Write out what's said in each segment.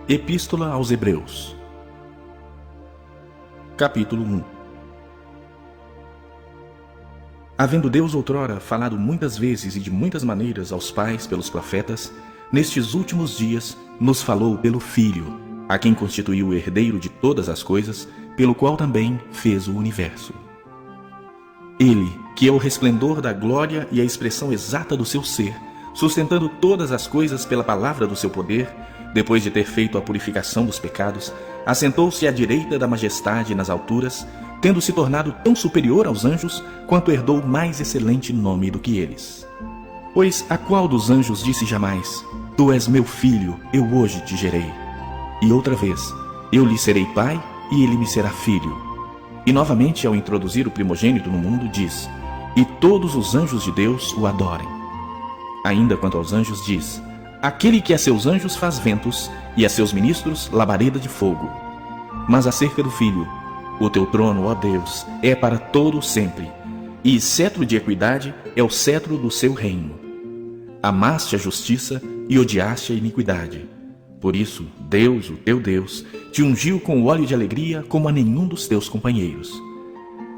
Epístola aos Hebreus, capítulo 1. Havendo Deus outrora falado muitas vezes e de muitas maneiras aos pais pelos profetas, nestes últimos dias nos falou pelo Filho, a quem constituiu o herdeiro de todas as coisas, pelo qual também fez o universo. Ele, que é o resplendor da glória e a expressão exata do seu ser, sustentando todas as coisas pela palavra do seu poder, depois de ter feito a purificação dos pecados, assentou-se à direita da majestade nas alturas, tendo se tornado tão superior aos anjos, quanto herdou mais excelente nome do que eles. Pois a qual dos anjos disse jamais: Tu és meu filho, eu hoje te gerei? E outra vez: Eu lhe serei pai, e ele me será filho. E novamente, ao introduzir o primogênito no mundo, diz: E todos os anjos de Deus o adorem. Ainda quanto aos anjos diz: Aquele que a seus anjos faz ventos, e a seus ministros labareda de fogo. Mas acerca do Filho: O teu trono, ó Deus, é para todo sempre, e cetro de equidade é o cetro do seu reino. Amaste a justiça e odiaste a iniquidade. Por isso, Deus, o teu Deus, te ungiu com o óleo de alegria como a nenhum dos teus companheiros.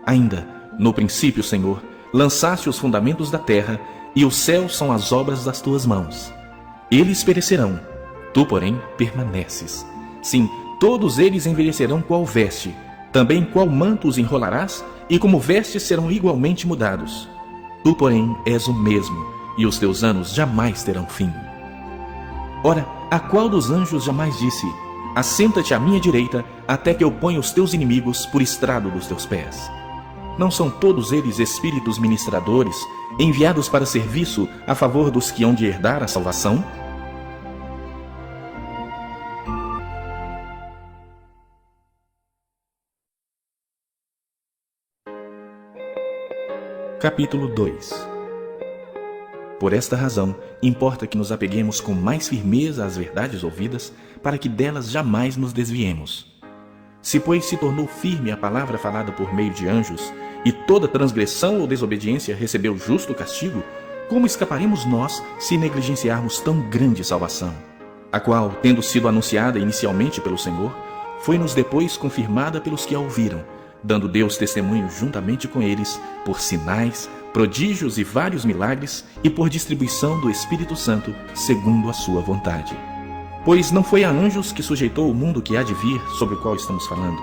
Ainda, no princípio, Senhor, lançaste os fundamentos da terra, e os céus são as obras das tuas mãos. Eles perecerão, tu, porém, permaneces. Sim, todos eles envelhecerão qual veste, também qual manto os enrolarás, e como vestes serão igualmente mudados. Tu, porém, és o mesmo, e os teus anos jamais terão fim. Ora, a qual dos anjos jamais disse: Assenta-te à minha direita, até que eu ponha os teus inimigos por estrado dos teus pés? Não são todos eles espíritos ministradores, enviados para serviço a favor dos que hão de herdar a salvação? Capítulo 2. Por esta razão, importa que nos apeguemos com mais firmeza às verdades ouvidas, para que delas jamais nos desviemos. Se, pois, se tornou firme a palavra falada por meio de anjos, e toda transgressão ou desobediência recebeu justo castigo, como escaparemos nós se negligenciarmos tão grande salvação? A qual, tendo sido anunciada inicialmente pelo Senhor, foi-nos depois confirmada pelos que a ouviram, dando Deus testemunho juntamente com eles, por sinais, prodígios e vários milagres, e por distribuição do Espírito Santo, segundo a sua vontade. Pois não foi a anjos que sujeitou o mundo que há de vir, sobre o qual estamos falando.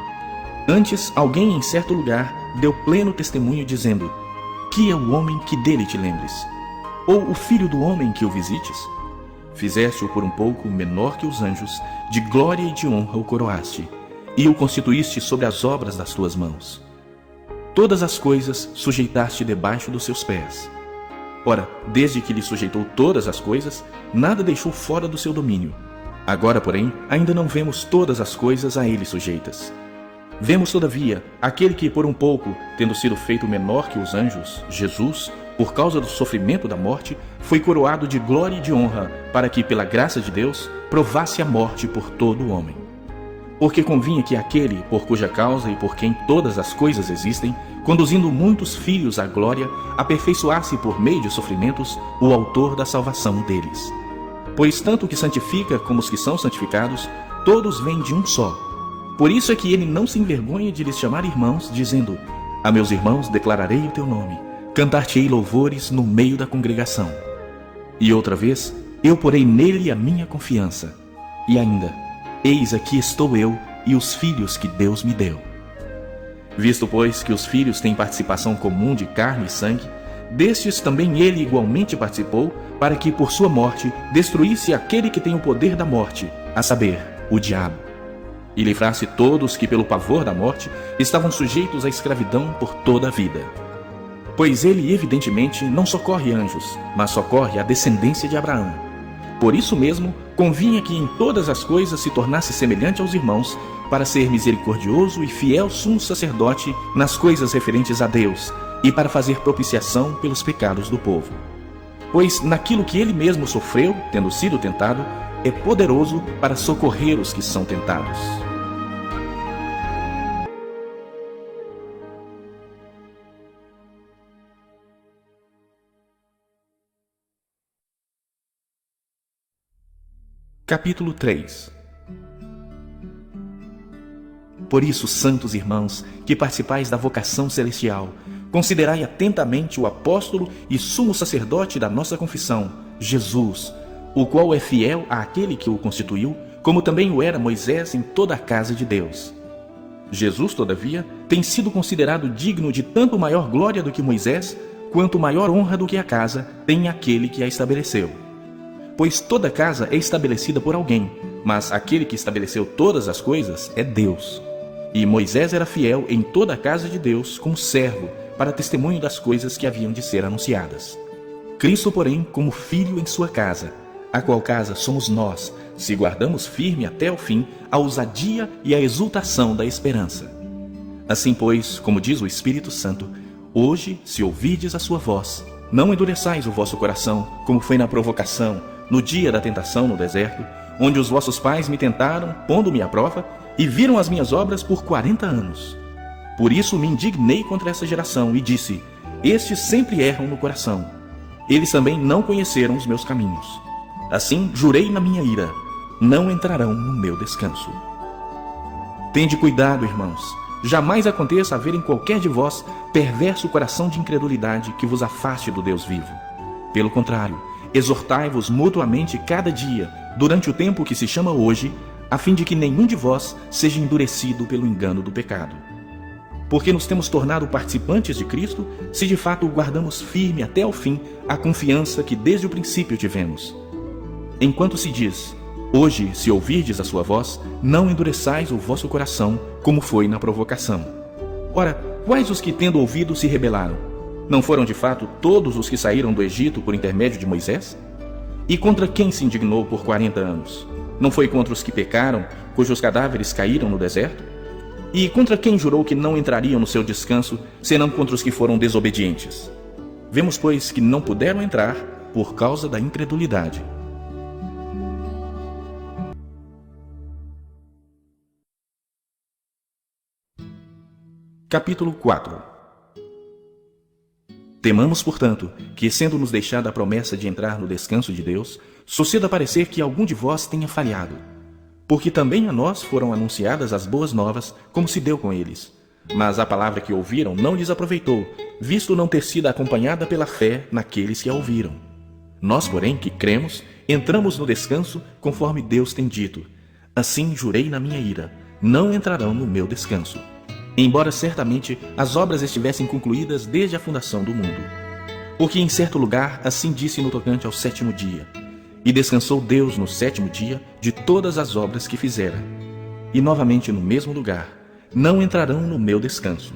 Antes, alguém em certo lugar deu pleno testemunho, dizendo: Que é o homem que dele te lembres? Ou o filho do homem que o visites? Fizeste-o por um pouco menor que os anjos, de glória e de honra o coroaste, e o constituíste sobre as obras das tuas mãos. Todas as coisas sujeitaste debaixo dos seus pés. Ora, desde que lhe sujeitou todas as coisas, nada deixou fora do seu domínio. Agora, porém, ainda não vemos todas as coisas a ele sujeitas. Vemos, todavia, aquele que, por um pouco, tendo sido feito menor que os anjos, Jesus, por causa do sofrimento da morte, foi coroado de glória e de honra, para que, pela graça de Deus, provasse a morte por todo o homem. Porque convinha que aquele, por cuja causa e por quem todas as coisas existem, conduzindo muitos filhos à glória, aperfeiçoasse por meio de sofrimentos o autor da salvação deles. Pois tanto o que santifica como os que são santificados, todos vêm de um só. Por isso é que ele não se envergonha de lhes chamar irmãos, dizendo: A meus irmãos declararei o teu nome, cantar-te-ei louvores no meio da congregação. E outra vez, eu porei nele a minha confiança. E ainda: Eis aqui estou eu e os filhos que Deus me deu. Visto, pois, que os filhos têm participação comum de carne e sangue, destes também ele igualmente participou, para que, por sua morte, destruísse aquele que tem o poder da morte, a saber, o diabo, e livrasse todos que, pelo pavor da morte, estavam sujeitos à escravidão por toda a vida. Pois ele, evidentemente, não socorre anjos, mas socorre a descendência de Abraão. Por isso mesmo, convinha que em todas as coisas se tornasse semelhante aos irmãos, para ser misericordioso e fiel sumo sacerdote nas coisas referentes a Deus, e para fazer propiciação pelos pecados do povo. Pois naquilo que ele mesmo sofreu, tendo sido tentado, é poderoso para socorrer os que são tentados. Capítulo 3. Por isso, santos irmãos, que participais da vocação celestial, considerai atentamente o apóstolo e sumo sacerdote da nossa confissão, Jesus, o qual é fiel àquele que o constituiu, como também o era Moisés em toda a casa de Deus. Jesus, todavia, tem sido considerado digno de tanto maior glória do que Moisés, quanto maior honra do que a casa tem aquele que a estabeleceu. Pois toda casa é estabelecida por alguém, mas aquele que estabeleceu todas as coisas é Deus. E Moisés era fiel em toda a casa de Deus como servo, para testemunho das coisas que haviam de ser anunciadas. Cristo, porém, como filho em sua casa, a qual casa somos nós, se guardamos firme até o fim a ousadia e a exultação da esperança. Assim, pois, como diz o Espírito Santo, hoje, se ouvirdes a sua voz, não endureçais o vosso coração, como foi na provocação, no dia da tentação no deserto, onde os vossos pais me tentaram, pondo-me à prova, e viram as minhas obras por 40 anos. Por isso me indignei contra essa geração e disse: estes sempre erram no coração. Eles também não conheceram os meus caminhos. Assim jurei na minha ira: não entrarão no meu descanso. Tende cuidado, irmãos. Jamais aconteça haver em qualquer de vós perverso coração de incredulidade que vos afaste do Deus vivo. Pelo contrário, exortai-vos mutuamente cada dia, durante o tempo que se chama hoje, a fim de que nenhum de vós seja endurecido pelo engano do pecado. Porque nos temos tornado participantes de Cristo, se de fato guardamos firme até o fim a confiança que desde o princípio tivemos. Enquanto se diz: hoje, se ouvirdes a sua voz, não endureçais o vosso coração, como foi na provocação. Ora, quais os que, tendo ouvido, se rebelaram? Não foram de fato todos os que saíram do Egito por intermédio de Moisés? E contra quem se indignou por 40 anos? Não foi contra os que pecaram, cujos cadáveres caíram no deserto? E contra quem jurou que não entrariam no seu descanso, senão contra os que foram desobedientes? Vemos, pois, que não puderam entrar por causa da incredulidade. Capítulo 4. Temamos, portanto, que, sendo-nos deixada a promessa de entrar no descanso de Deus, suceda parecer que algum de vós tenha falhado. Porque também a nós foram anunciadas as boas novas, como se deu com eles. Mas a palavra que ouviram não lhes aproveitou, visto não ter sido acompanhada pela fé naqueles que a ouviram. Nós, porém, que cremos, entramos no descanso, conforme Deus tem dito: assim jurei na minha ira, não entrarão no meu descanso. Embora certamente as obras estivessem concluídas desde a fundação do mundo. Porque em certo lugar assim disse no tocante ao 7º dia: e descansou Deus no 7º dia de todas as obras que fizera. E novamente no mesmo lugar: não entrarão no meu descanso.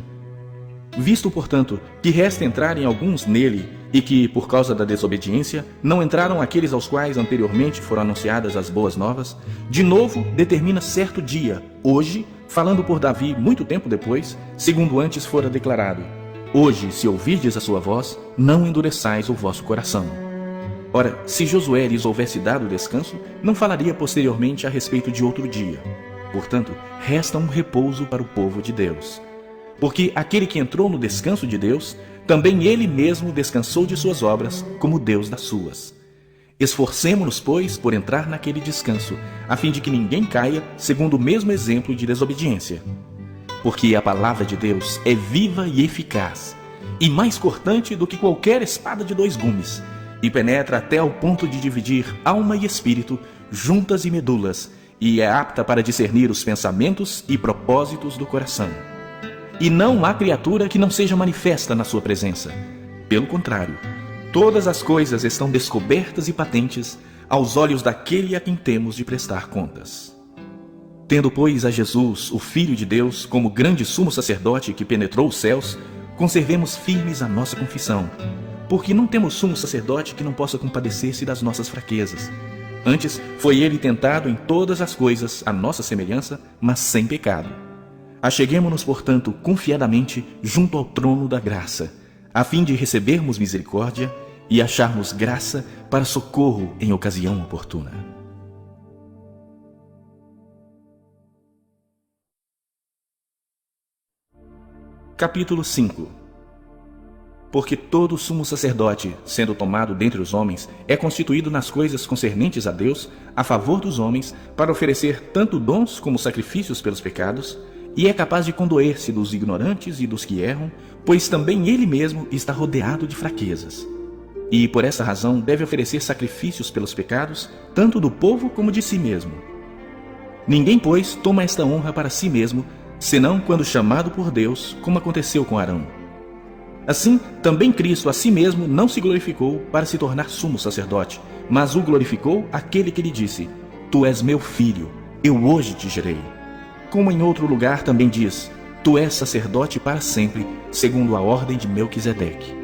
Visto, portanto, que resta entrarem alguns nele, e que, por causa da desobediência, não entraram aqueles aos quais anteriormente foram anunciadas as boas novas, de novo determina certo dia, hoje, falando por Davi muito tempo depois, segundo antes fora declarado: hoje, se ouvirdes a sua voz, não endureçais o vosso coração. Ora, se Josué lhes houvesse dado descanso, não falaria posteriormente a respeito de outro dia. Portanto, resta um repouso para o povo de Deus. Porque aquele que entrou no descanso de Deus, também ele mesmo descansou de suas obras, como Deus das suas. Esforcemo-nos, pois, por entrar naquele descanso, a fim de que ninguém caia segundo o mesmo exemplo de desobediência. Porque a palavra de Deus é viva e eficaz, e mais cortante do que qualquer espada de 2 gumes, e penetra até ao ponto de dividir alma e espírito, juntas e medulas, e é apta para discernir os pensamentos e propósitos do coração. E não há criatura que não seja manifesta na sua presença. Pelo contrário, todas as coisas estão descobertas e patentes aos olhos daquele a quem temos de prestar contas. Tendo, pois, a Jesus, o Filho de Deus, como grande sumo sacerdote que penetrou os céus, conservemos firmes a nossa confissão, porque não temos sumo sacerdote que não possa compadecer-se das nossas fraquezas. Antes, foi ele tentado em todas as coisas, à nossa semelhança, mas sem pecado. Acheguemo-nos, portanto, confiadamente junto ao trono da graça, a fim de recebermos misericórdia e acharmos graça para socorro em ocasião oportuna. Capítulo 5. Porque todo sumo sacerdote, sendo tomado dentre os homens, é constituído nas coisas concernentes a Deus, a favor dos homens, para oferecer tanto dons como sacrifícios pelos pecados, e é capaz de condoer-se dos ignorantes e dos que erram, pois também ele mesmo está rodeado de fraquezas. E por essa razão deve oferecer sacrifícios pelos pecados, tanto do povo como de si mesmo. Ninguém, pois, toma esta honra para si mesmo, senão quando chamado por Deus, como aconteceu com Arão. Assim, também Cristo a si mesmo não se glorificou para se tornar sumo sacerdote, mas o glorificou aquele que lhe disse: Tu és meu filho, eu hoje te gerei. Como em outro lugar também diz: Tu és sacerdote para sempre, segundo a ordem de Melquisedeque.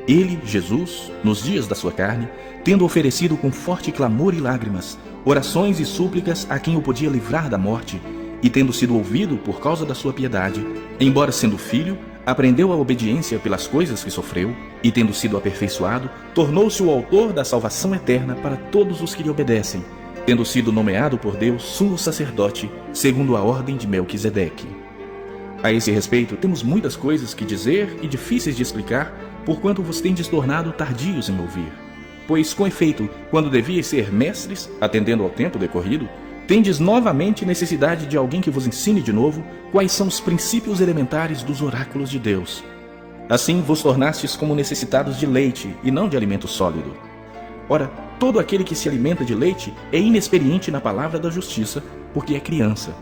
Ele, Jesus, nos dias da sua carne, tendo oferecido com forte clamor e lágrimas, orações e súplicas a quem o podia livrar da morte, e tendo sido ouvido por causa da sua piedade, embora sendo filho, aprendeu a obediência pelas coisas que sofreu, e tendo sido aperfeiçoado, tornou-se o autor da salvação eterna para todos os que lhe obedecem, tendo sido nomeado por Deus sumo sacerdote, segundo a ordem de Melquisedeque. A esse respeito, temos muitas coisas que dizer e difíceis de explicar, porquanto vos tendes tornado tardios em ouvir. Pois, com efeito, quando devíeis ser mestres, atendendo ao tempo decorrido, tendes novamente necessidade de alguém que vos ensine de novo quais são os princípios elementares dos oráculos de Deus. Assim vos tornastes como necessitados de leite e não de alimento sólido. Ora, todo aquele que se alimenta de leite é inexperiente na palavra da justiça, porque é criança.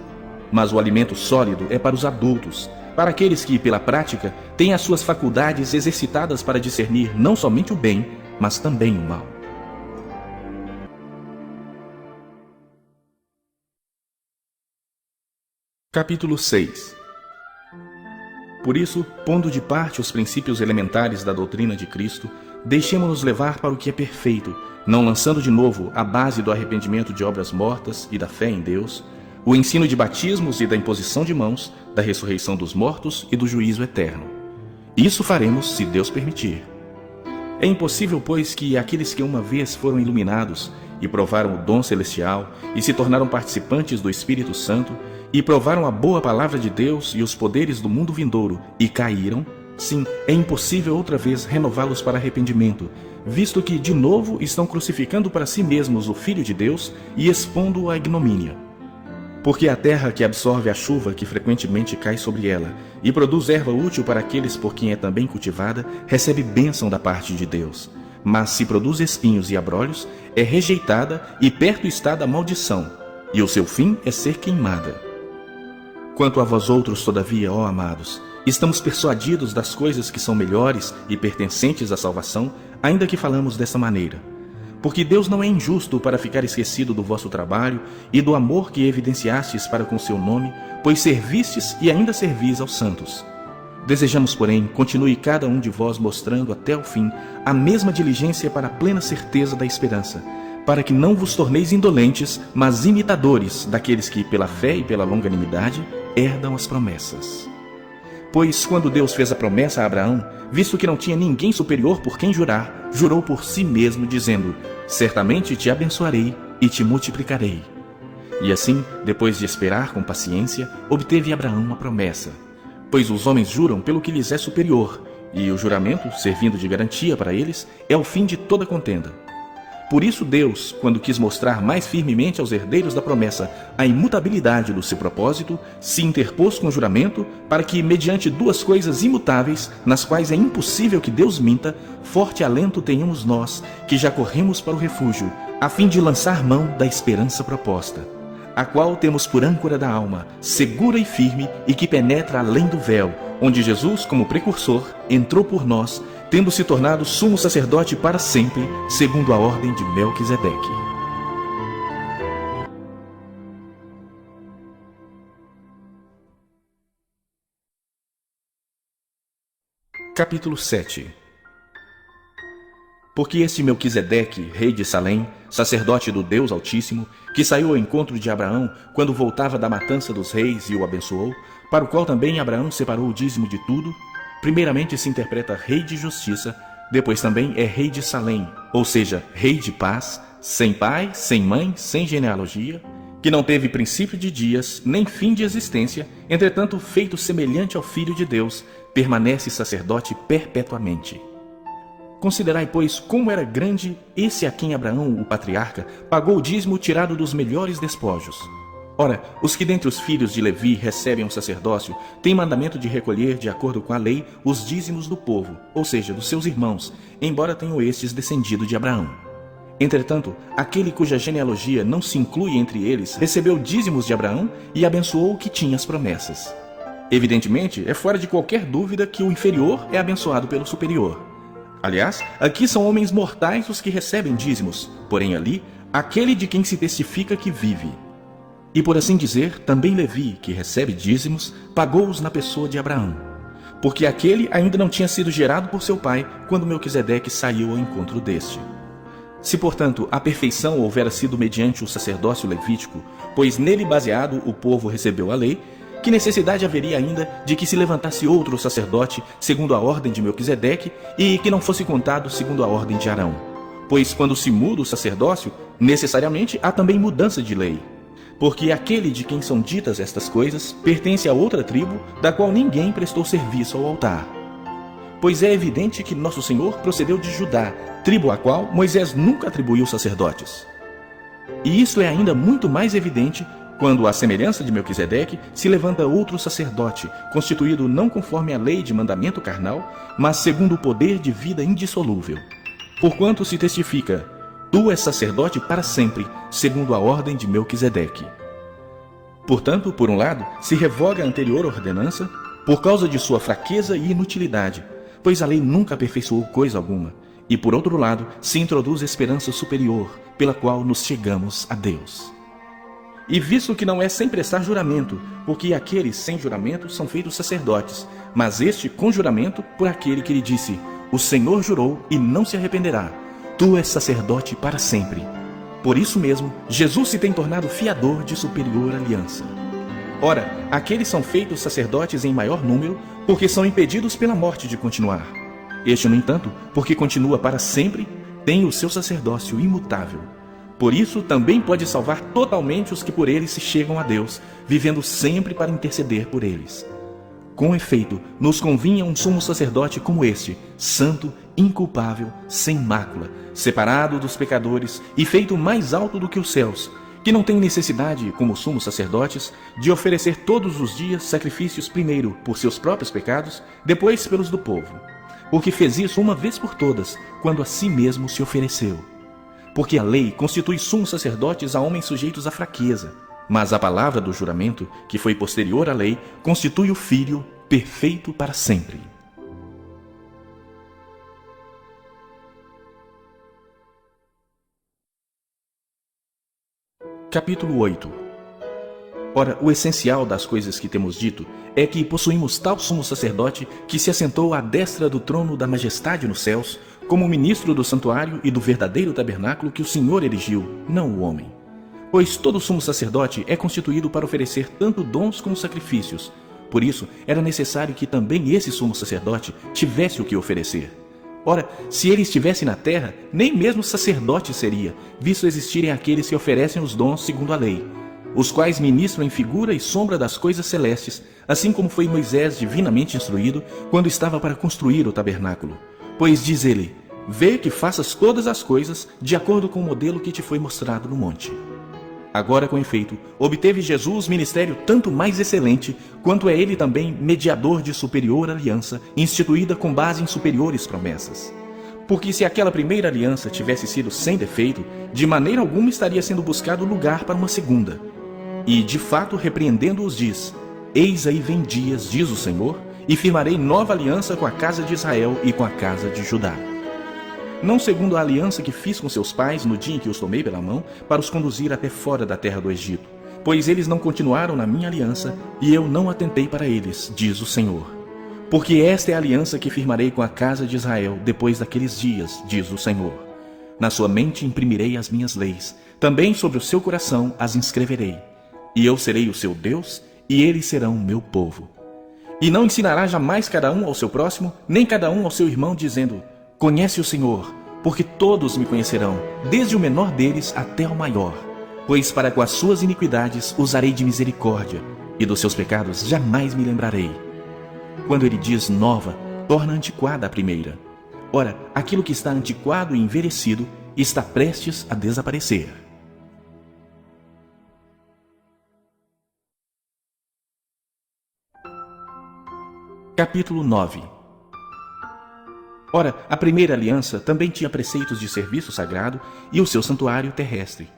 Mas o alimento sólido é para os adultos, para aqueles que, pela prática, têm as suas faculdades exercitadas para discernir não somente o bem, mas também o mal. Capítulo 6. Por isso, pondo de parte os princípios elementares da doutrina de Cristo, deixemo-nos levar para o que é perfeito, não lançando de novo a base do arrependimento de obras mortas e da fé em Deus, o ensino de batismos e da imposição de mãos, da ressurreição dos mortos e do juízo eterno. Isso faremos, se Deus permitir. É impossível, pois, que aqueles que uma vez foram iluminados e provaram o dom celestial e se tornaram participantes do Espírito Santo e provaram a boa palavra de Deus e os poderes do mundo vindouro e caíram, sim, é impossível outra vez renová-los para arrependimento, visto que de novo estão crucificando para si mesmos o Filho de Deus e expondo-o à ignomínia. Porque a terra que absorve a chuva que frequentemente cai sobre ela e produz erva útil para aqueles por quem é também cultivada, recebe bênção da parte de Deus. Mas se produz espinhos e abrolhos, é rejeitada e perto está da maldição, e o seu fim é ser queimada. Quanto a vós outros, todavia, ó amados, estamos persuadidos das coisas que são melhores e pertencentes à salvação, ainda que falamos dessa maneira. Porque Deus não é injusto para ficar esquecido do vosso trabalho e do amor que evidenciastes para com seu nome, pois servistes e ainda servis aos santos. Desejamos, porém, continue cada um de vós mostrando até o fim a mesma diligência para a plena certeza da esperança, para que não vos torneis indolentes, mas imitadores daqueles que, pela fé e pela longanimidade, herdam as promessas. Pois, quando Deus fez a promessa a Abraão, visto que não tinha ninguém superior por quem jurar, jurou por si mesmo, dizendo: Certamente te abençoarei e te multiplicarei. E assim, depois de esperar com paciência, obteve Abraão a promessa. Pois os homens juram pelo que lhes é superior, e o juramento, servindo de garantia para eles, é o fim de toda contenda. Por isso Deus, quando quis mostrar mais firmemente aos herdeiros da promessa a imutabilidade do seu propósito, se interpôs com juramento para que, mediante duas coisas imutáveis, nas quais é impossível que Deus minta, forte alento tenhamos nós, que já corremos para o refúgio, a fim de lançar mão da esperança proposta, a qual temos por âncora da alma, segura e firme, e que penetra além do véu, onde Jesus, como precursor, entrou por nós, tendo se tornado sumo sacerdote para sempre, segundo a ordem de Melquisedeque. Capítulo 7. Porque este Melquisedeque, rei de Salém, sacerdote do Deus Altíssimo, que saiu ao encontro de Abraão quando voltava da matança dos reis e o abençoou, para o qual também Abraão separou o dízimo de tudo, primeiramente se interpreta rei de justiça, depois também é rei de Salém, ou seja, rei de paz, sem pai, sem mãe, sem genealogia, que não teve princípio de dias, nem fim de existência, entretanto feito semelhante ao Filho de Deus, permanece sacerdote perpetuamente. Considerai, pois, como era grande esse a quem Abraão, o patriarca, pagou o dízimo tirado dos melhores despojos. Ora, os que dentre os filhos de Levi recebem um sacerdócio têm mandamento de recolher, de acordo com a lei, os dízimos do povo, ou seja, dos seus irmãos, embora tenham estes descendido de Abraão. Entretanto, aquele cuja genealogia não se inclui entre eles recebeu dízimos de Abraão e abençoou o que tinha as promessas. Evidentemente, é fora de qualquer dúvida que o inferior é abençoado pelo superior. Aliás, aqui são homens mortais os que recebem dízimos, porém ali, aquele de quem se testifica que vive. E por assim dizer, também Levi, que recebe dízimos, pagou-os na pessoa de Abraão, porque aquele ainda não tinha sido gerado por seu pai quando Melquisedeque saiu ao encontro deste. Se, portanto, a perfeição houvera sido mediante o sacerdócio levítico, pois nele baseado o povo recebeu a lei, que necessidade haveria ainda de que se levantasse outro sacerdote segundo a ordem de Melquisedeque e que não fosse contado segundo a ordem de Arão? Pois quando se muda o sacerdócio, necessariamente há também mudança de lei. Porque aquele de quem são ditas estas coisas pertence a outra tribo, da qual ninguém prestou serviço ao altar. Pois é evidente que nosso Senhor procedeu de Judá, tribo à qual Moisés nunca atribuiu sacerdotes. E isso é ainda muito mais evidente quando, à semelhança de Melquisedeque, se levanta outro sacerdote, constituído não conforme a lei de mandamento carnal, mas segundo o poder de vida indissolúvel. Porquanto se testifica: tu és sacerdote para sempre, segundo a ordem de Melquisedeque. Portanto, por um lado, se revoga a anterior ordenança, por causa de sua fraqueza e inutilidade, pois a lei nunca aperfeiçoou coisa alguma, e por outro lado, se introduz esperança superior, pela qual nos chegamos a Deus. E visto que não é sem prestar juramento, porque aqueles sem juramento são feitos sacerdotes, mas este com juramento por aquele que lhe disse: o Senhor jurou e não se arrependerá, tu és sacerdote para sempre. Por isso mesmo, Jesus se tem tornado fiador de superior aliança. Ora, aqueles são feitos sacerdotes em maior número, porque são impedidos pela morte de continuar. Este, no entanto, porque continua para sempre, tem o seu sacerdócio imutável. Por isso, também pode salvar totalmente os que por ele se chegam a Deus, vivendo sempre para interceder por eles. Com efeito, nos convinha um sumo sacerdote como este, santo, inculpável, sem mácula, separado dos pecadores e feito mais alto do que os céus, que não tem necessidade, como sumos sacerdotes, de oferecer todos os dias sacrifícios primeiro por seus próprios pecados, depois pelos do povo. Porque fez isso uma vez por todas, quando a si mesmo se ofereceu. Porque a lei constitui sumos sacerdotes a homens sujeitos à fraqueza, mas a palavra do juramento, que foi posterior à lei, constitui o Filho perfeito para sempre. Capítulo 8. Ora, o essencial das coisas que temos dito é que possuímos tal sumo sacerdote que se assentou à destra do trono da majestade nos céus, como ministro do santuário e do verdadeiro tabernáculo que o Senhor erigiu, não o homem. Pois todo sumo sacerdote é constituído para oferecer tanto dons como sacrifícios. Por isso, era necessário que também esse sumo sacerdote tivesse o que oferecer. Ora, se ele estivesse na terra, nem mesmo sacerdote seria, visto existirem aqueles que oferecem os dons segundo a lei, os quais ministram em figura e sombra das coisas celestes, assim como foi Moisés divinamente instruído quando estava para construir o tabernáculo. Pois diz ele: vê que faças todas as coisas de acordo com o modelo que te foi mostrado no monte. Agora, com efeito, obteve Jesus ministério tanto mais excelente, quanto é ele também mediador de superior aliança, instituída com base em superiores promessas. Porque se aquela primeira aliança tivesse sido sem defeito, de maneira alguma estaria sendo buscado lugar para uma segunda. E, de fato, repreendendo-os diz: eis aí vem dias, diz o Senhor, e firmarei nova aliança com a casa de Israel e com a casa de Judá. Não segundo a aliança que fiz com seus pais no dia em que os tomei pela mão para os conduzir até fora da terra do Egito, pois eles não continuaram na minha aliança e eu não atentei para eles, diz o Senhor. Porque esta é a aliança que firmarei com a casa de Israel depois daqueles dias, diz o Senhor. Na sua mente imprimirei as minhas leis, também sobre o seu coração as inscreverei. E eu serei o seu Deus e eles serão o meu povo. E não ensinará jamais cada um ao seu próximo, nem cada um ao seu irmão, dizendo: conhece o Senhor, porque todos me conhecerão, desde o menor deles até o maior. Pois para com as suas iniquidades usarei de misericórdia, e dos seus pecados jamais me lembrarei. Quando ele diz nova, torna antiquada a primeira. Ora, aquilo que está antiquado e envelhecido está prestes a desaparecer. Capítulo 9. Ora, a primeira aliança também tinha preceitos de serviço sagrado e o seu santuário terrestre.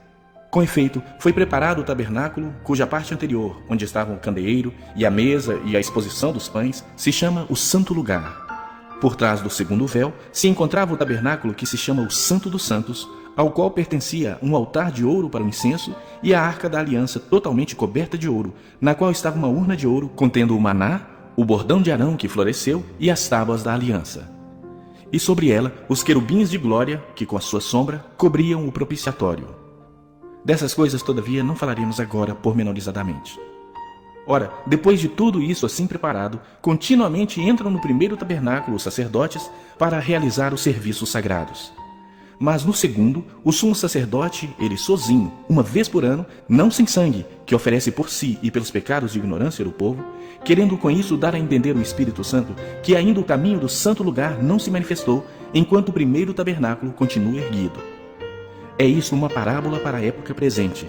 Com efeito, foi preparado o tabernáculo, cuja parte anterior, onde estavam o candeeiro e a mesa e a exposição dos pães, se chama o Santo Lugar. Por trás do segundo véu se encontrava o tabernáculo que se chama o Santo dos Santos, ao qual pertencia um altar de ouro para o incenso e a arca da aliança totalmente coberta de ouro, na qual estava uma urna de ouro contendo o maná, o bordão de Arão que floresceu e as tábuas da aliança. E sobre ela os querubins de glória, que com a sua sombra cobriam o propiciatório. Dessas coisas, todavia, não falaremos agora pormenorizadamente. Ora, depois de tudo isso assim preparado, continuamente entram no primeiro tabernáculo os sacerdotes para realizar os serviços sagrados. Mas no segundo, o sumo sacerdote, ele sozinho, uma vez por ano, não sem sangue, que oferece por si e pelos pecados de ignorância do povo, querendo com isso dar a entender o Espírito Santo que ainda o caminho do santo lugar não se manifestou, enquanto o primeiro tabernáculo continua erguido. É isso uma parábola para a época presente.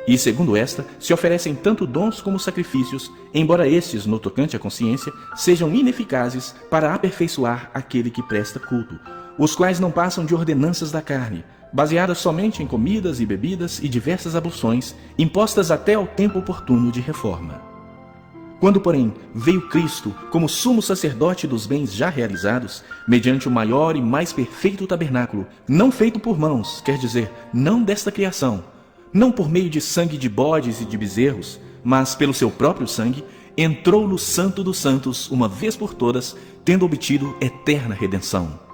E, segundo esta, se oferecem tanto dons como sacrifícios, embora estes, no tocante à consciência, sejam ineficazes para aperfeiçoar aquele que presta culto, os quais não passam de ordenanças da carne, baseadas somente em comidas e bebidas e diversas abluções, impostas até ao tempo oportuno de reforma. Quando, porém, veio Cristo como sumo sacerdote dos bens já realizados, mediante o maior e mais perfeito tabernáculo, não feito por mãos, quer dizer, não desta criação, não por meio de sangue de bodes e de bezerros, mas pelo seu próprio sangue, entrou no Santo dos Santos uma vez por todas, tendo obtido eterna redenção.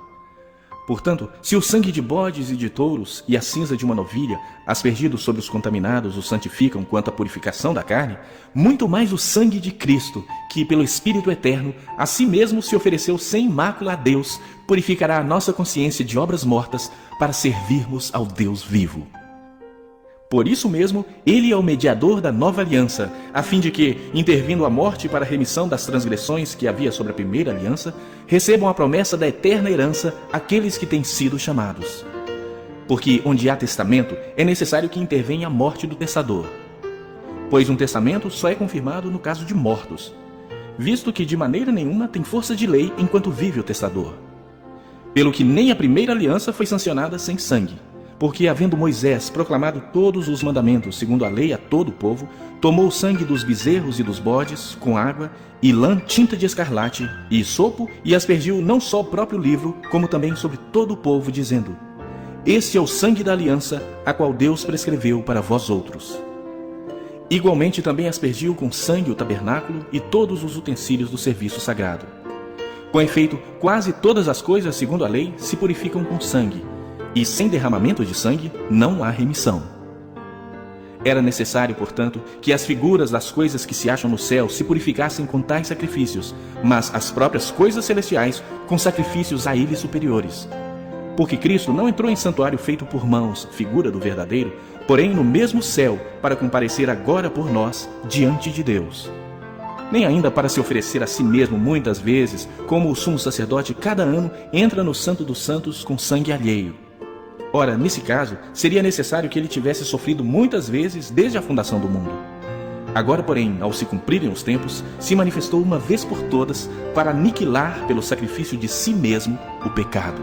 Portanto, se o sangue de bodes e de touros e a cinza de uma novilha, aspergidos sobre os contaminados, os santificam quanto à purificação da carne, muito mais o sangue de Cristo, que pelo Espírito Eterno, a si mesmo se ofereceu sem mácula a Deus, purificará a nossa consciência de obras mortas para servirmos ao Deus vivo. Por isso mesmo, ele é o mediador da nova aliança, a fim de que, intervindo a morte para a remissão das transgressões que havia sobre a primeira aliança, recebam a promessa da eterna herança aqueles que têm sido chamados. Porque onde há testamento, é necessário que intervenha a morte do testador. Pois um testamento só é confirmado no caso de mortos, visto que de maneira nenhuma tem força de lei enquanto vive o testador. Pelo que nem a primeira aliança foi sancionada sem sangue. Porque, havendo Moisés proclamado todos os mandamentos segundo a lei a todo o povo, tomou o sangue dos bezerros e dos bodes, com água, e lã tinta de escarlate, e sopo, e aspergiu não só o próprio livro, como também sobre todo o povo, dizendo: Este é o sangue da aliança, a qual Deus prescreveu para vós outros. Igualmente também aspergiu com sangue o tabernáculo e todos os utensílios do serviço sagrado. Com efeito, quase todas as coisas, segundo a lei, se purificam com sangue, e sem derramamento de sangue não há remissão. Era necessário, portanto, que as figuras das coisas que se acham no céu se purificassem com tais sacrifícios, mas as próprias coisas celestiais com sacrifícios a eles superiores. Porque Cristo não entrou em santuário feito por mãos, figura do verdadeiro, porém no mesmo céu, para comparecer agora por nós diante de Deus. Nem ainda para se oferecer a si mesmo muitas vezes, como o sumo sacerdote cada ano entra no Santo dos Santos com sangue alheio. Ora, nesse caso, seria necessário que ele tivesse sofrido muitas vezes desde a fundação do mundo. Agora, porém, ao se cumprirem os tempos, se manifestou uma vez por todas para aniquilar pelo sacrifício de si mesmo o pecado.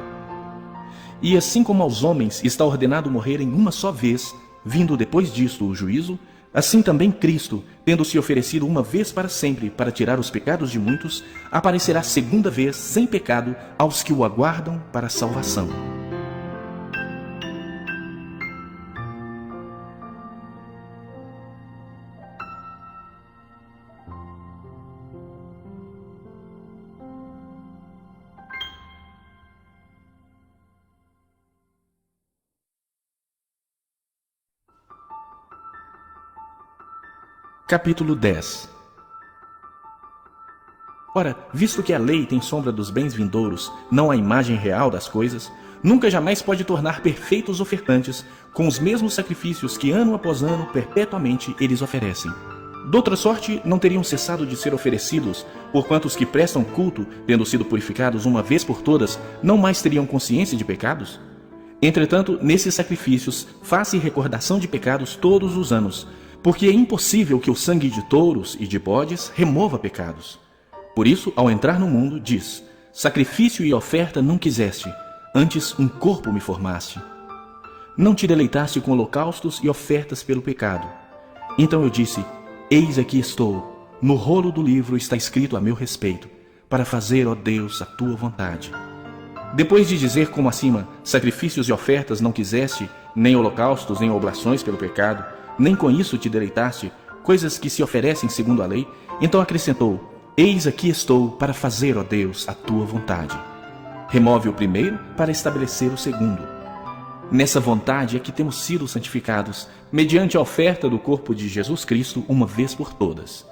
E assim como aos homens está ordenado morrerem uma só vez, vindo depois disto o juízo, assim também Cristo, tendo se oferecido uma vez para sempre para tirar os pecados de muitos, aparecerá segunda vez sem pecado aos que o aguardam para a salvação. Capítulo 10. Ora, visto que a lei tem sombra dos bens vindouros, não a imagem real das coisas, nunca jamais pode tornar perfeitos ofertantes com os mesmos sacrifícios que ano após ano perpetuamente eles oferecem. Doutra sorte, não teriam cessado de ser oferecidos, porquanto os que prestam culto, tendo sido purificados uma vez por todas, não mais teriam consciência de pecados? Entretanto, nesses sacrifícios, faz-se recordação de pecados todos os anos, porque é impossível que o sangue de touros e de bodes remova pecados. Por isso, ao entrar no mundo, diz: sacrifício e oferta não quiseste, antes um corpo me formaste. Não te deleitaste com holocaustos e ofertas pelo pecado. Então eu disse: eis aqui estou, no rolo do livro está escrito a meu respeito, para fazer, ó Deus, a tua vontade. Depois de dizer como acima, sacrifícios e ofertas não quiseste, nem holocaustos, nem oblações pelo pecado, nem com isso te deleitaste, coisas que se oferecem segundo a lei, então acrescentou: eis aqui estou para fazer, ó Deus, a tua vontade. Remove o primeiro para estabelecer o segundo. Nessa vontade é que temos sido santificados, mediante a oferta do corpo de Jesus Cristo uma vez por todas.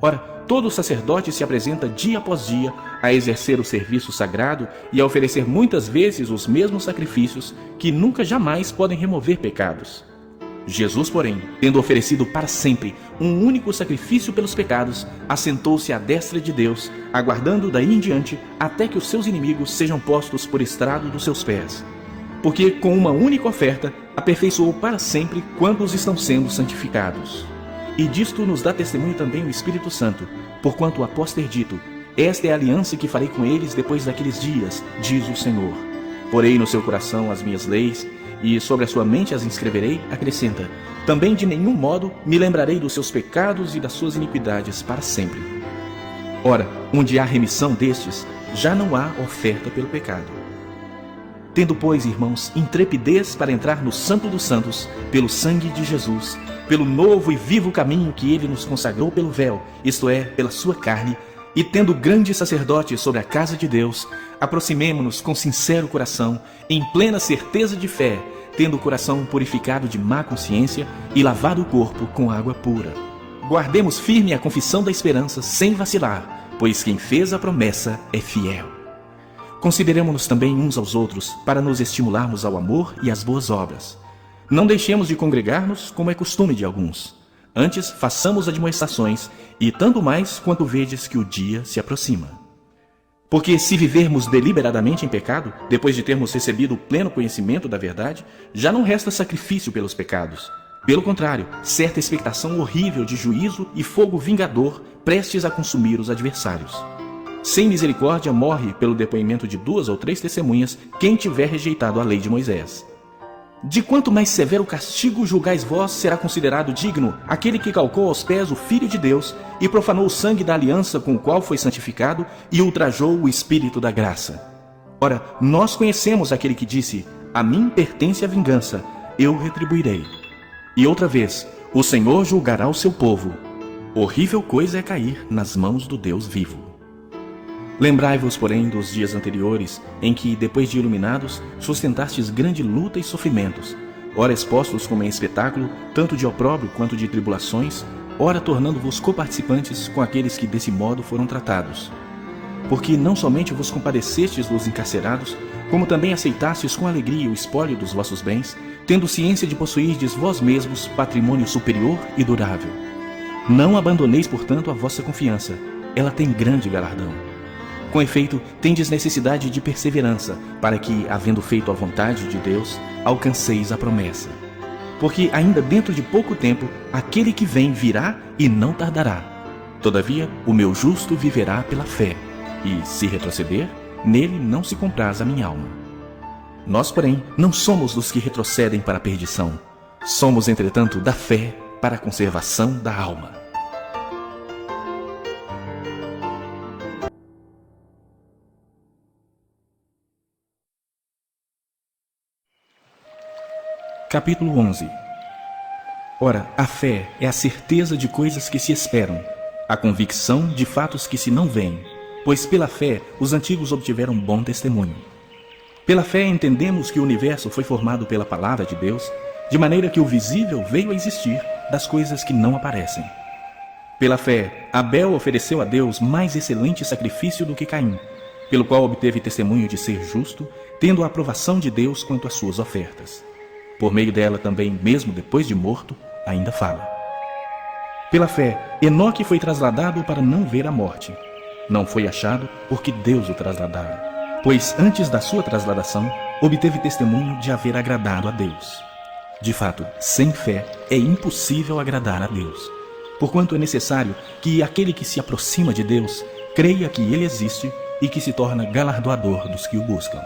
Ora, todo sacerdote se apresenta dia após dia a exercer o serviço sagrado e a oferecer muitas vezes os mesmos sacrifícios que nunca jamais podem remover pecados. Jesus, porém, tendo oferecido para sempre um único sacrifício pelos pecados, assentou-se à destra de Deus, aguardando daí em diante até que os seus inimigos sejam postos por estrado dos seus pés. Porque com uma única oferta aperfeiçoou para sempre quantos estão sendo santificados. E disto nos dá testemunho também o Espírito Santo, porquanto após ter dito: esta é a aliança que farei com eles depois daqueles dias, diz o Senhor. Porei no seu coração as minhas leis, e sobre a sua mente as inscreverei, acrescenta: também de nenhum modo me lembrarei dos seus pecados e das suas iniquidades para sempre. Ora, onde há remissão destes, já não há oferta pelo pecado. Tendo, pois, irmãos, intrepidez para entrar no Santo dos Santos, pelo sangue de Jesus, pelo novo e vivo caminho que ele nos consagrou pelo véu, isto é, pela sua carne, e tendo grande sacerdote sobre a casa de Deus, aproximemo-nos com sincero coração, em plena certeza de fé, tendo o coração purificado de má consciência e lavado o corpo com água pura. Guardemos firme a confissão da esperança sem vacilar, pois quem fez a promessa é fiel. Consideremo-nos também uns aos outros, para nos estimularmos ao amor e às boas obras. Não deixemos de congregar-nos, como é costume de alguns. Antes, façamos admoestações, e tanto mais quanto vedes que o dia se aproxima. Porque se vivermos deliberadamente em pecado, depois de termos recebido o pleno conhecimento da verdade, já não resta sacrifício pelos pecados. Pelo contrário, certa expectação horrível de juízo e fogo vingador, prestes a consumir os adversários. Sem misericórdia morre pelo depoimento de 2 ou 3 testemunhas quem tiver rejeitado a lei de Moisés. De quanto mais severo castigo julgais vós, será considerado digno aquele que calcou aos pés o Filho de Deus e profanou o sangue da aliança com o qual foi santificado e ultrajou o Espírito da graça. Ora, nós conhecemos aquele que disse: a mim pertence a vingança, eu retribuirei. E outra vez, o Senhor julgará o seu povo. Horrível coisa é cair nas mãos do Deus vivo. Lembrai-vos, porém, dos dias anteriores, em que, depois de iluminados, sustentastes grande luta e sofrimentos, ora expostos como em espetáculo, tanto de opróbrio quanto de tribulações, ora tornando-vos coparticipantes com aqueles que desse modo foram tratados. Porque não somente vos compadecestes dos encarcerados, como também aceitastes com alegria o espólio dos vossos bens, tendo ciência de possuirdes vós mesmos patrimônio superior e durável. Não abandoneis, portanto, a vossa confiança, ela tem grande galardão. Com efeito, tendes necessidade de perseverança, para que, havendo feito a vontade de Deus, alcanceis a promessa. Porque ainda dentro de pouco tempo, aquele que vem virá e não tardará. Todavia, o meu justo viverá pela fé, e, se retroceder, nele não se compraz a minha alma. Nós, porém, não somos dos que retrocedem para a perdição. Somos, entretanto, da fé para a conservação da alma. Capítulo 11. Ora, a fé é a certeza de coisas que se esperam, a convicção de fatos que se não veem, pois pela fé os antigos obtiveram bom testemunho. Pela fé entendemos que o universo foi formado pela palavra de Deus, de maneira que o visível veio a existir das coisas que não aparecem. Pela fé, Abel ofereceu a Deus mais excelente sacrifício do que Caim, pelo qual obteve testemunho de ser justo, tendo a aprovação de Deus quanto às suas ofertas. Por meio dela também, mesmo depois de morto, ainda fala. Pela fé, Enoque foi trasladado para não ver a morte. Não foi achado porque Deus o trasladara, pois antes da sua trasladação, obteve testemunho de haver agradado a Deus. De fato, sem fé é impossível agradar a Deus, porquanto é necessário que aquele que se aproxima de Deus creia que ele existe e que se torna galardoador dos que o buscam.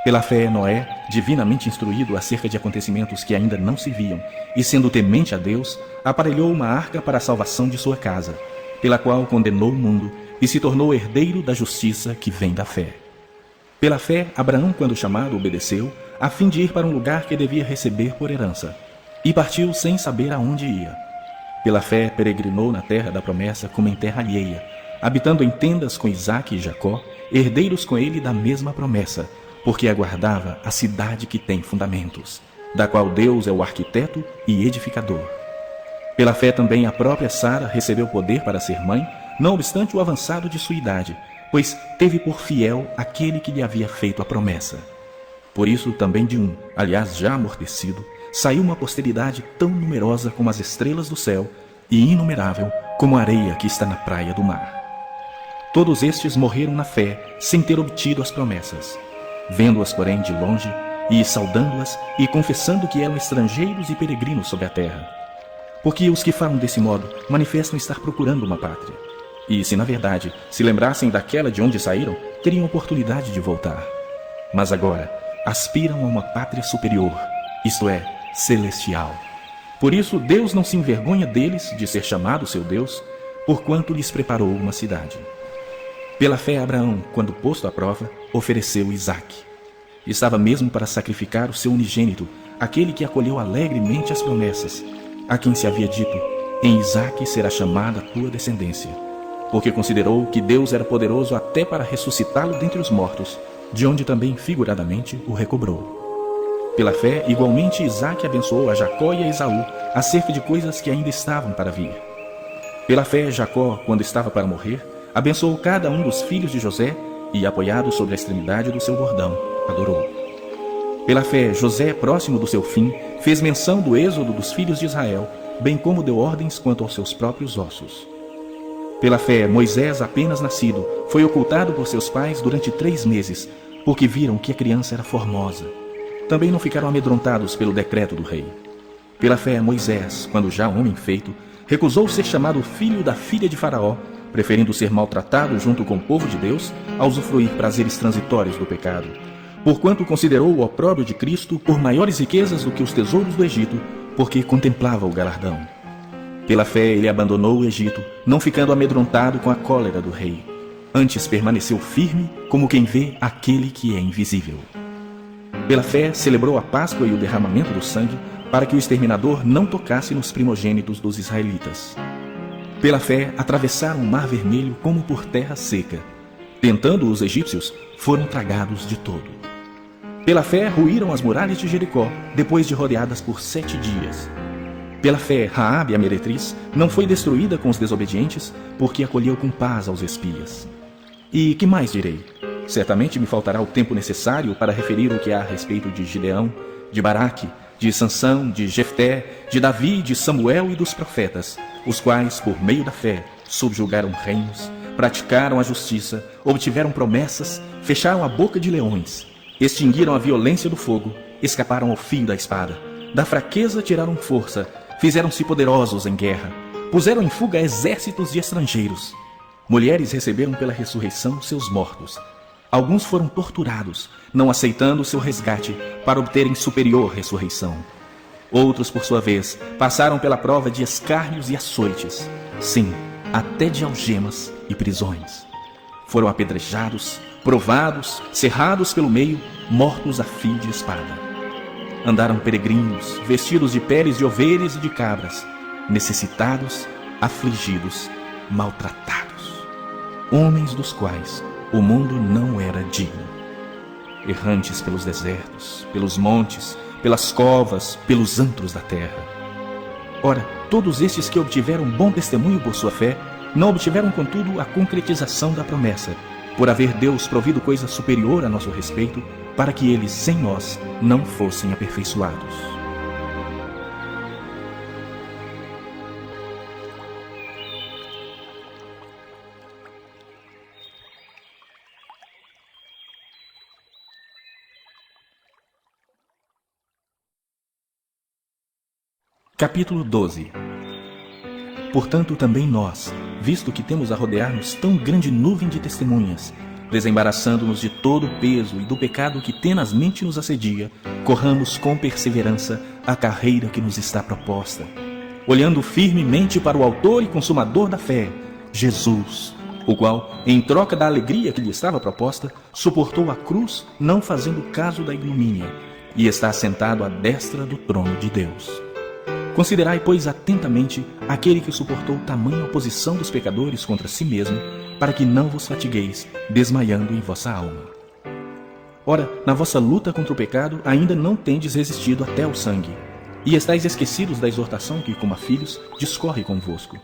Pela fé, Noé, divinamente instruído acerca de acontecimentos que ainda não se viam, e sendo temente a Deus, aparelhou uma arca para a salvação de sua casa, pela qual condenou o mundo e se tornou herdeiro da justiça que vem da fé. Pela fé, Abraão, quando chamado, obedeceu, a fim de ir para um lugar que devia receber por herança, e partiu sem saber aonde ia. Pela fé, peregrinou na terra da promessa como em terra alheia, habitando em tendas com Isaque e Jacó, herdeiros com ele da mesma promessa, porque aguardava a cidade que tem fundamentos, da qual Deus é o arquiteto e edificador. Pela fé também a própria Sara recebeu poder para ser mãe, não obstante o avançado de sua idade, pois teve por fiel aquele que lhe havia feito a promessa. Por isso também de um, aliás já amortecido, saiu uma posteridade tão numerosa como as estrelas do céu e inumerável como a areia que está na praia do mar. Todos estes morreram na fé, sem ter obtido as promessas, vendo-as, porém, de longe, e saudando-as, e confessando que eram estrangeiros e peregrinos sobre a terra. Porque os que falam desse modo manifestam estar procurando uma pátria. E se na verdade se lembrassem daquela de onde saíram, teriam oportunidade de voltar. Mas agora aspiram a uma pátria superior, isto é, celestial. Por isso Deus não se envergonha deles de ser chamado seu Deus, porquanto lhes preparou uma cidade. Pela fé, Abraão, quando posto à prova, ofereceu Isaque. Estava mesmo para sacrificar o seu unigênito, aquele que acolheu alegremente as promessas, a quem se havia dito: em Isaque será chamada a tua descendência, porque considerou que Deus era poderoso até para ressuscitá-lo dentre os mortos, de onde também figuradamente o recobrou. Pela fé, igualmente, Isaque abençoou a Jacó e a Esaú acerca de coisas que ainda estavam para vir. Pela fé, Jacó, quando estava para morrer, abençoou cada um dos filhos de José e, apoiado sobre a extremidade do seu bordão, adorou. Pela fé, José, próximo do seu fim, fez menção do êxodo dos filhos de Israel, bem como deu ordens quanto aos seus próprios ossos. Pela fé, Moisés, apenas nascido, foi ocultado por seus pais durante 3 meses, porque viram que a criança era formosa. Também não ficaram amedrontados pelo decreto do rei. Pela fé, Moisés, quando já homem feito, recusou ser chamado filho da filha de Faraó, preferindo ser maltratado junto com o povo de Deus a usufruir prazeres transitórios do pecado, porquanto considerou o opróbrio de Cristo por maiores riquezas do que os tesouros do Egito, porque contemplava o galardão. Pela fé ele abandonou o Egito, não ficando amedrontado com a cólera do rei. Antes permaneceu firme, como quem vê aquele que é invisível. Pela fé celebrou a Páscoa e o derramamento do sangue, para que o exterminador não tocasse nos primogênitos dos israelitas. Pela fé atravessaram o Mar Vermelho como por terra seca. Tentando os egípcios, foram tragados de todo. Pela fé ruíram as muralhas de Jericó, depois de rodeadas por 7 dias. Pela fé, Raabe, a meretriz, não foi destruída com os desobedientes, porque acolheu com paz aos espias. E que mais direi? Certamente me faltará o tempo necessário para referir o que há a respeito de Gideão, de Baraque, de Sansão, de Jefté, de Davi, de Samuel e dos profetas, os quais, por meio da fé, subjugaram reinos, praticaram a justiça, obtiveram promessas, fecharam a boca de leões, extinguiram a violência do fogo, escaparam ao fio da espada, da fraqueza tiraram força, fizeram-se poderosos em guerra, puseram em fuga exércitos de estrangeiros. Mulheres receberam pela ressurreição seus mortos. Alguns foram torturados, não aceitando o seu resgate, para obterem superior ressurreição. Outros, por sua vez, passaram pela prova de escárnios e açoites, sim, até de algemas e prisões. Foram apedrejados, provados, cerrados pelo meio, mortos a fio de espada. Andaram peregrinos, vestidos de peles de ovelhas e de cabras, necessitados, afligidos, maltratados, homens dos quais o mundo não era digno. Errantes pelos desertos, pelos montes, pelas covas, pelos antros da terra. Ora, todos estes que obtiveram bom testemunho por sua fé, não obtiveram, contudo, a concretização da promessa, por haver Deus provido coisa superior a nosso respeito, para que eles, sem nós, não fossem aperfeiçoados. Capítulo 12. Portanto, também nós, visto que temos a rodear-nos tão grande nuvem de testemunhas, desembaraçando-nos de todo o peso e do pecado que tenazmente nos assedia, corramos com perseverança a carreira que nos está proposta, olhando firmemente para o autor e consumador da fé, Jesus, o qual, em troca da alegria que lhe estava proposta, suportou a cruz, não fazendo caso da ignomínia, e está assentado à destra do trono de Deus. Considerai, pois, atentamente aquele que suportou tamanha oposição dos pecadores contra si mesmo, para que não vos fatigueis, desmaiando em vossa alma. Ora, na vossa luta contra o pecado, ainda não tendes resistido até ao sangue, e estáis esquecidos da exortação que, como a filhos, discorre convosco.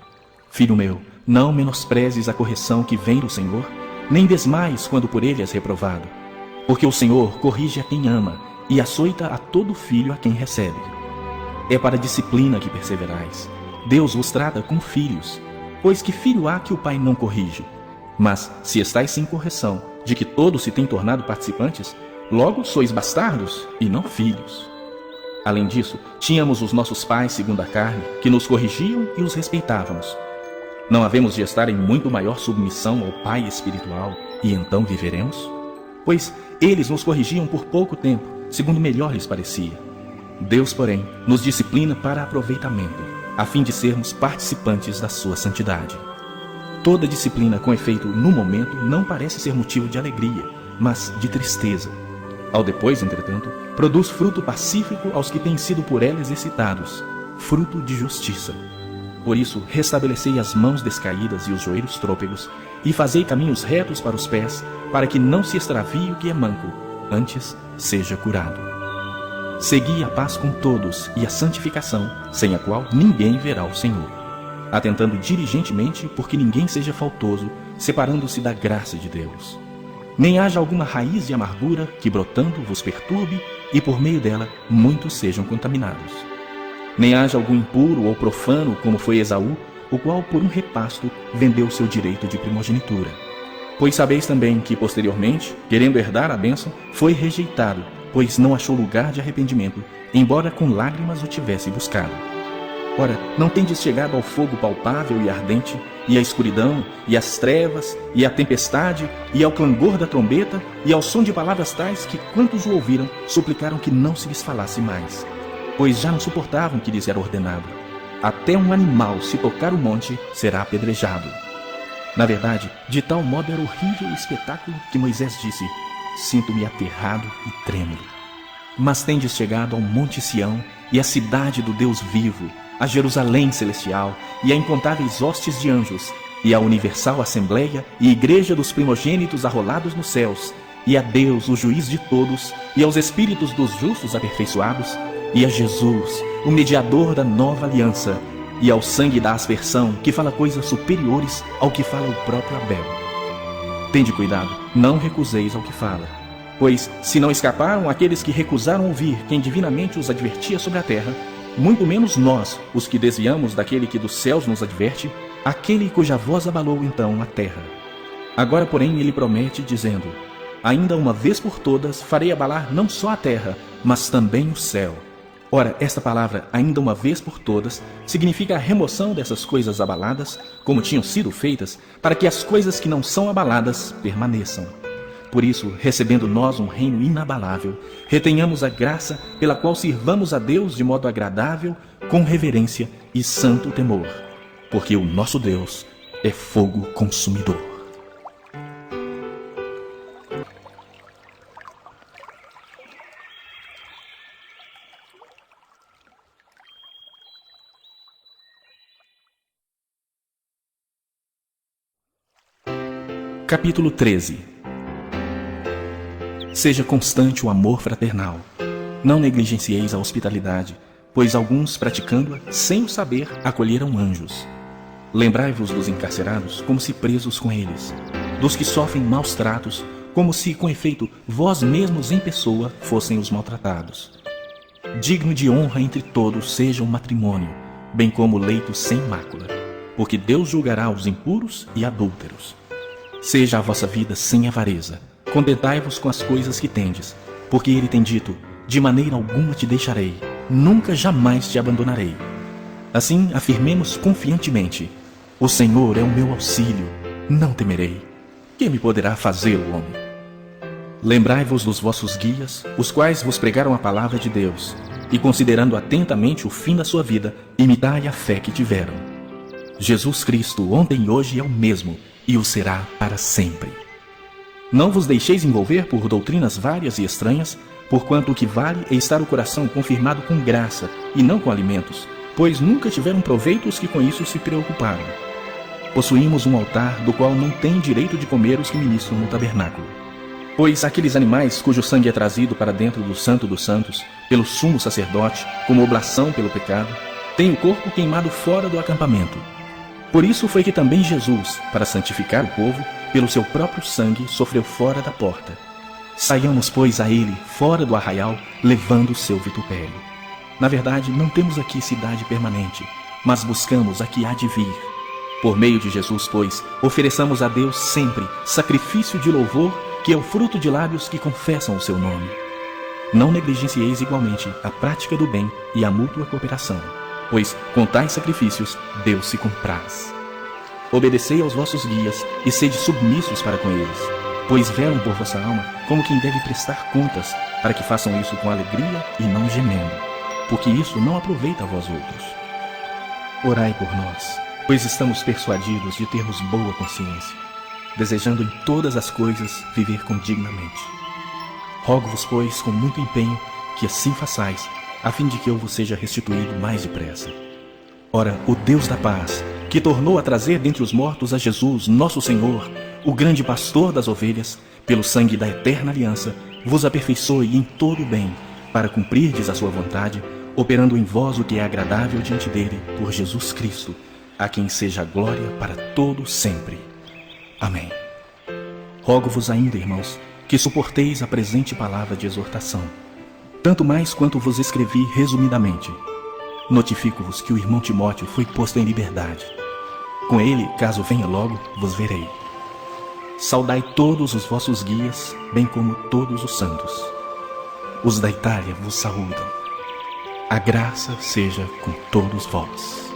Filho meu, não menosprezes a correção que vem do Senhor, nem desmaies quando por ele és reprovado. Porque o Senhor corrige a quem ama, e açoita a todo filho a quem recebe. É para a disciplina que perseverais. Deus vos trata como filhos, pois que filho há que o pai não corrige? Mas, se estáis sem correção, de que todos se têm tornado participantes, logo sois bastardos e não filhos. Além disso, tínhamos os nossos pais segundo a carne, que nos corrigiam e os respeitávamos. Não havemos de estar em muito maior submissão ao Pai espiritual, e então viveremos? Pois eles nos corrigiam por pouco tempo, segundo melhor lhes parecia. Deus, porém, nos disciplina para aproveitamento, a fim de sermos participantes da sua santidade. Toda disciplina com efeito no momento não parece ser motivo de alegria, mas de tristeza. Ao depois, entretanto, produz fruto pacífico aos que têm sido por ela exercitados, fruto de justiça. Por isso, restabelecei as mãos descaídas e os joelhos trôpegos, e fazei caminhos retos para os pés, para que não se extravie o que é manco, antes seja curado. Segui a paz com todos e a santificação, sem a qual ninguém verá o Senhor. Atentando diligentemente, porque ninguém seja faltoso, separando-se da graça de Deus. Nem haja alguma raiz de amargura que, brotando, vos perturbe, e por meio dela muitos sejam contaminados. Nem haja algum impuro ou profano, como foi Esaú, o qual por um repasto vendeu seu direito de primogenitura. Pois sabeis também que, posteriormente, querendo herdar a bênção, foi rejeitado, pois não achou lugar de arrependimento, embora com lágrimas o tivesse buscado. Ora, não tendes chegado ao fogo palpável e ardente, e à escuridão, e às trevas, e à tempestade, e ao clangor da trombeta, e ao som de palavras tais que, quantos o ouviram, suplicaram que não se lhes falasse mais, pois já não suportavam que lhes era ordenado. Até um animal, se tocar o monte, será apedrejado. Na verdade, de tal modo era horrível o espetáculo que Moisés disse: sinto-me aterrado e trêmulo. Mas tendes chegado ao Monte Sião e à cidade do Deus vivo, a Jerusalém celestial e a incontáveis hostes de anjos, e à universal assembleia e igreja dos primogênitos arrolados nos céus, e a Deus, o juiz de todos, e aos espíritos dos justos aperfeiçoados, e a Jesus, o mediador da nova aliança, e ao sangue da aspersão, que fala coisas superiores ao que fala o próprio Abel. Tende cuidado, não recuseis ao que fala. Pois, se não escaparam aqueles que recusaram ouvir quem divinamente os advertia sobre a terra, muito menos nós, os que desviamos daquele que dos céus nos adverte, aquele cuja voz abalou então a terra. Agora, porém, ele promete, dizendo: ainda uma vez por todas farei abalar não só a terra, mas também o céu. Ora, esta palavra, ainda uma vez por todas, significa a remoção dessas coisas abaladas, como tinham sido feitas, para que as coisas que não são abaladas permaneçam. Por isso, recebendo nós um reino inabalável, retenhamos a graça pela qual sirvamos a Deus de modo agradável, com reverência e santo temor, porque o nosso Deus é fogo consumidor. Capítulo 13. Seja constante o amor fraternal. Não negligencieis a hospitalidade, pois alguns, praticando-a, sem o saber, acolheram anjos. Lembrai-vos dos encarcerados, como se presos com eles, dos que sofrem maus tratos, como se, com efeito, vós mesmos em pessoa fossem os maltratados. Digno de honra entre todos seja o matrimônio, bem como o leito sem mácula, porque Deus julgará os impuros e adúlteros. Seja a vossa vida sem avareza. Contentai-vos com as coisas que tendes, porque ele tem dito: de maneira alguma te deixarei, nunca jamais te abandonarei. Assim, afirmemos confiantemente: O Senhor é o meu auxílio, não temerei. Que me poderá fazer o homem? Lembrai-vos dos vossos guias, os quais vos pregaram a palavra de Deus, e considerando atentamente o fim da sua vida, imitai a fé que tiveram. Jesus Cristo, ontem e hoje, é o mesmo, e o será para sempre. Não vos deixeis envolver por doutrinas várias e estranhas, porquanto o que vale é estar o coração confirmado com graça, e não com alimentos, pois nunca tiveram proveito os que com isso se preocuparam. Possuímos um altar do qual não têm direito de comer os que ministram no tabernáculo. Pois aqueles animais cujo sangue é trazido para dentro do Santo dos Santos, pelo sumo sacerdote, como oblação pelo pecado, têm o corpo queimado fora do acampamento. Por isso foi que também Jesus, para santificar o povo, pelo seu próprio sangue sofreu fora da porta. Saiamos, pois, a ele, fora do arraial, levando o seu vitupério. Na verdade, não temos aqui cidade permanente, mas buscamos a que há de vir. Por meio de Jesus, pois, ofereçamos a Deus sempre sacrifício de louvor, que é o fruto de lábios que confessam o seu nome. Não negligencieis igualmente a prática do bem e a mútua cooperação, pois com tais sacrifícios Deus se compraz. Obedecei aos vossos guias e sede submissos para com eles, pois velam por vossa alma como quem deve prestar contas, para que façam isso com alegria e não gemendo, porque isso não aproveita a vós outros. Orai por nós, pois estamos persuadidos de termos boa consciência, desejando em todas as coisas viver condignamente. Rogo-vos, pois, com muito empenho, que assim façais, a fim de que eu vos seja restituído mais depressa. Ora, o Deus da paz, que tornou a trazer dentre os mortos a Jesus, nosso Senhor, o grande pastor das ovelhas, pelo sangue da eterna aliança, vos aperfeiçoe em todo o bem, para cumprirdes a sua vontade, operando em vós o que é agradável diante dele, por Jesus Cristo, a quem seja a glória para todo sempre. Amém. Rogo-vos ainda, irmãos, que suporteis a presente palavra de exortação, tanto mais quanto vos escrevi resumidamente. Notifico-vos que o irmão Timóteo foi posto em liberdade. Com ele, caso venha logo, vos verei. Saudai todos os vossos guias, bem como todos os santos. Os da Itália vos saúdam. A graça seja com todos vós.